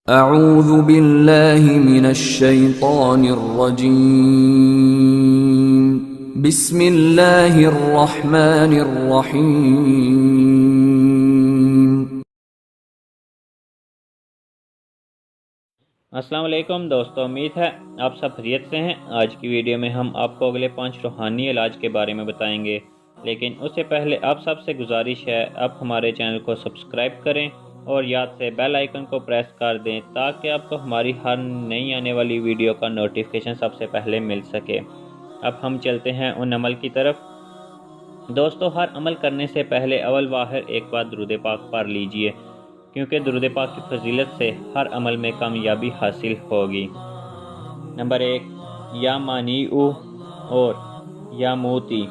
اعوذ باللہ من الشیطان الرجیم بسم اللہ الرحمن الرحیم۔ السلام علیکم دوستو، امید ہے آپ سب خیریت سے ہیں۔ آج کی ویڈیو میں ہم آپ کو اگلے 5 روحانی علاج کے بارے میں بتائیں گے، لیکن اس سے پہلے آپ سب سے گزارش ہے آپ ہمارے چینل کو سبسکرائب کریں اور یاد سے بیل آئیکن کو پریس کر دیں تاکہ آپ کو ہماری ہر نئی آنے والی ویڈیو کا نوٹیفیکیشن سب سے پہلے مل سکے۔ اب ہم چلتے ہیں ان عمل کی طرف۔ دوستو، ہر عمل کرنے سے پہلے اول واحد ایک بار درود پاک پڑھ لیجئے، کیونکہ درود پاک کی فضیلت سے ہر عمل میں کامیابی حاصل ہوگی۔ نمبر 1، یا مانیعو اور یا موتی۔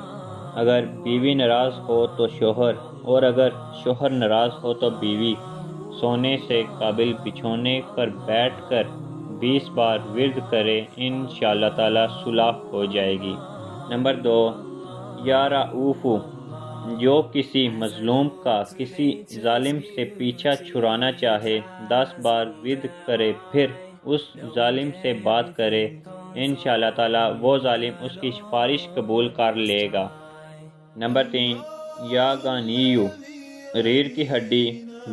اگر بیوی ناراض ہو تو شوہر، اور اگر شوہر ناراض ہو تو بیوی سونے سے قابل بچھونے پر بیٹھ کر 20 بار ورد کرے، انشاءاللہ تعالی صلح ہو جائے گی۔ نمبر 2، یا رؤوفو۔ جو کسی مظلوم کا کسی ظالم سے پیچھا چھڑانا چاہے 10 بار ورد کرے، پھر اس ظالم سے بات کرے، انشاءاللہ تعالی وہ ظالم اس کی سفارش قبول کر لے گا۔ نمبر 3، یا غانیو۔ ریڑھ کی ہڈی،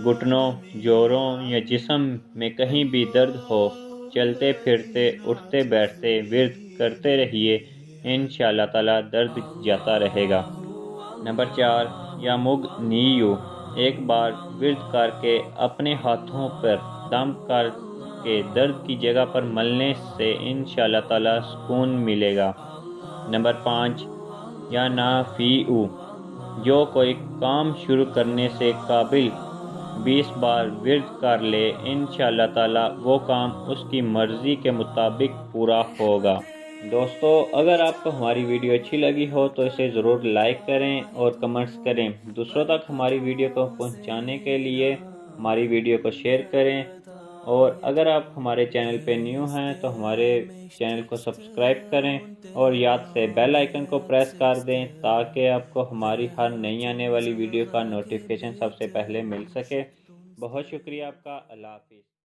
گھٹنوں، جوڑوں یا جسم میں کہیں بھی درد ہو، چلتے پھرتے اٹھتے بیٹھتے ورد کرتے رہیے، انشاءاللہ تعالی درد جاتا رہے گا۔ نمبر 4، یا مغ نیو۔ ایک بار ورد کر کے اپنے ہاتھوں پر دم کر کے درد کی جگہ پر ملنے سے انشاءاللہ تعالی سکون ملے گا۔ نمبر 5، یا نافیعو۔ جو کوئی کام شروع کرنے سے قابل 20 بار ورد کر لے، انشاءاللہ تعالی وہ کام اس کی مرضی کے مطابق پورا ہوگا۔ دوستو، اگر آپ کو ہماری ویڈیو اچھی لگی ہو تو اسے ضرور لائک کریں اور کمنٹس کریں۔ دوسروں تک ہماری ویڈیو کو پہنچانے کے لیے ہماری ویڈیو کو شیئر کریں، اور اگر آپ ہمارے چینل پہ نیو ہیں تو ہمارے چینل کو سبسکرائب کریں اور یاد سے بیل آئیکن کو پریس کر دیں تاکہ آپ کو ہماری ہر نئی آنے والی ویڈیو کا نوٹیفیکیشن سب سے پہلے مل سکے۔ بہت شکریہ آپ کا۔ اللہ حافظ۔